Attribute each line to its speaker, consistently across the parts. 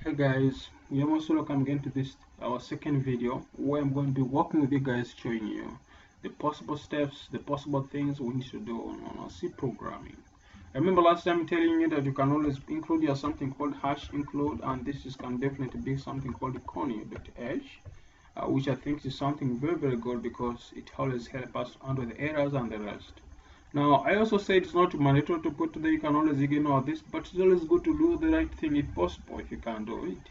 Speaker 1: Hey guys, you're most welcome again to this our second video where I'm going to be working with you guys, showing you the possible steps, the possible things we need to do on our C programming. I remember last time telling you that you can always include here something called hash include, and this can definitely be something called conio.h, which I think is something very good because it always helps us handle the errors and the rest. Now, I also said it's not mandatory to put there, you can always ignore this, but it's always good to do the right thing if possible, if you can do it.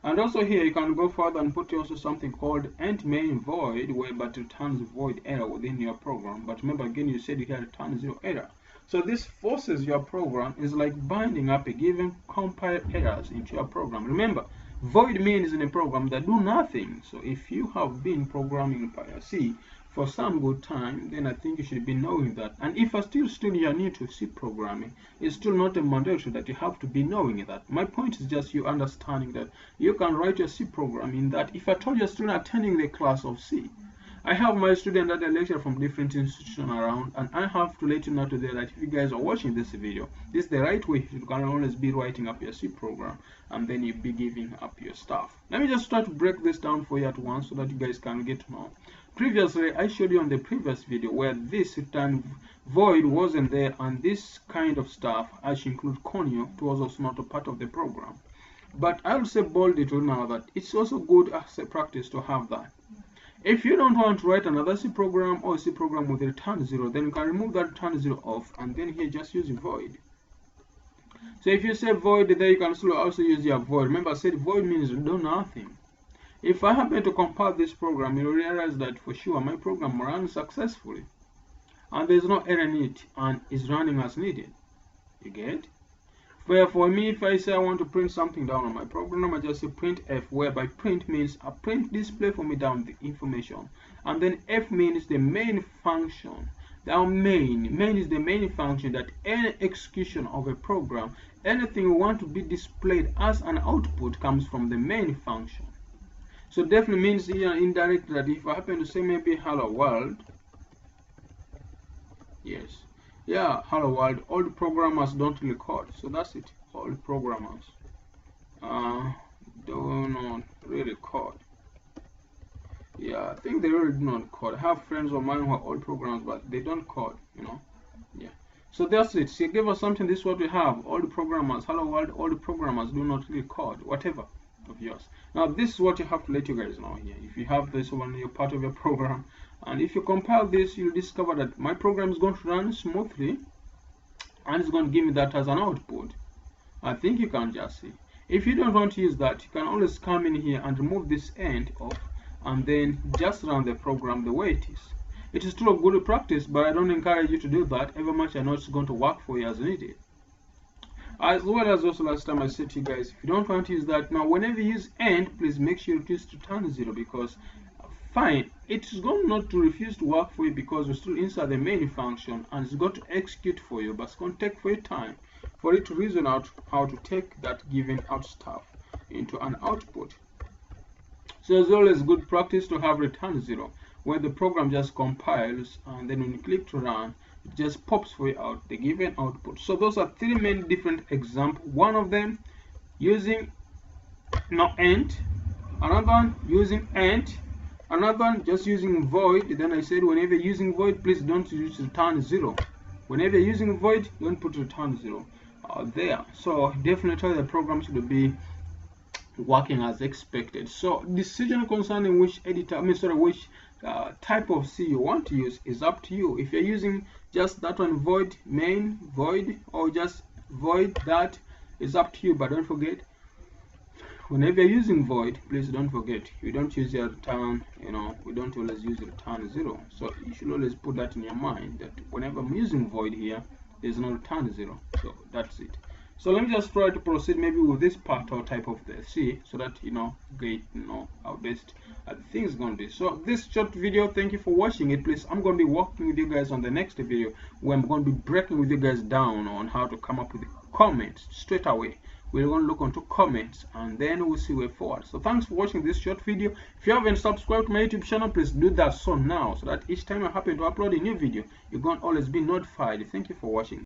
Speaker 1: And also here, you can go further and put also something called end main void, whereby it returns void error within your program. But remember, again, you said you can return zero error. So this forces your program, is like binding up a given compile errors into your program. Remember, void means in a program that do nothing. So if you have been programming C for some good time, then I think you should be knowing that. And if you're still new to C programming, it's still not a mandatory that you have to be knowing that. My point is just you understanding that you can write your C program in that. If I told you're still attending the class of C, I have my students that I lecture from different institutions around, and I have to let you know today that if you guys are watching this video, this is the right way. You can always be writing up your C program, and then you be giving up your stuff. Let me just try to break this down for you at once so that you guys can get to know. Previously, I showed you on the previous video where this return void wasn't there, and this kind of stuff, as include conio, it was also not a part of the program. But I will say boldly to now that it's also good as a practice to have that. If you don't want to write another C program or C program with return zero, then you can remove that return zero off, and then here just use void. So if you say void, then you can also use your void. Remember, I said void means do nothing. If I happen to compile this program, you'll realize that for sure my program runs successfully, and there's no error in it, and is running as needed. You get? For me, if I say I want to print something down on my program, I just say print F, whereby print means a print display for me down the information, and then F means the main function. Now main is the main function that any execution of a program, anything we want to be displayed as an output comes from the main function. So definitely means here indirectly that if I happen to say maybe hello world, yes, yeah, hello world, all the programmers don't really code, so that's it. All the programmers do not really code. Yeah, I think they really do not code. I have friends of mine who are all programmers, but they don't code, you know. Yeah, so that's it. So give us something. This is what we have. All the programmers, hello world, all the programmers do not really code, whatever of yours. Now this is what you have to let you guys know here. If you have this one, you're part of your program, and if you compile this, you'll discover that my program is going to run smoothly, and it's going to give me that as an output. I think you can just see. If you don't want to use that, you can always come in here and remove this end off, and then just run the program the way it is. It is still a good practice, but I don't encourage you to do that. Ever much I know it's going to work for you as needed. As well as also last time I said to you guys, if you don't want to use that, now whenever you use end, please make sure you use return zero, because fine, it's going not to refuse to work for you because you're still inside the main function, and it's going to execute for you, but it's going to take for your time for it to reason out how to take that given out stuff into an output. So it's always good practice to have return zero, where the program just compiles, and then when you click to run, it just pops for you out the given output. So those are three main different examples. One of them using end, another one using end, another one just using void. Then I said whenever you're using void, please don't use return zero. Whenever you're using void, don't put return zero there. So definitely the program should be working as expected. So decision concerning which editor, which type of C you want to use is up to you. If you're using just that one, void main void, or just void, that is up to you. But don't forget, whenever you're using void, please don't forget you don't use your return, we don't always use return zero. So you should always put that in your mind that whenever I'm using void here, there's no return zero. So that's it. So let me just try to proceed maybe with this part or type of the C, so that get how best the thing is going to be. So this short video, thank you for watching it. Please, I'm going to be working with you guys on the next video, where I'm going to be breaking with you guys down on how to come up with comments straight away. We're going to look onto comments, and then we'll see way forward. So thanks for watching this short video. If you haven't subscribed to my YouTube channel, please do that so now, so that each time I happen to upload a new video, you're going to always be notified. Thank you for watching.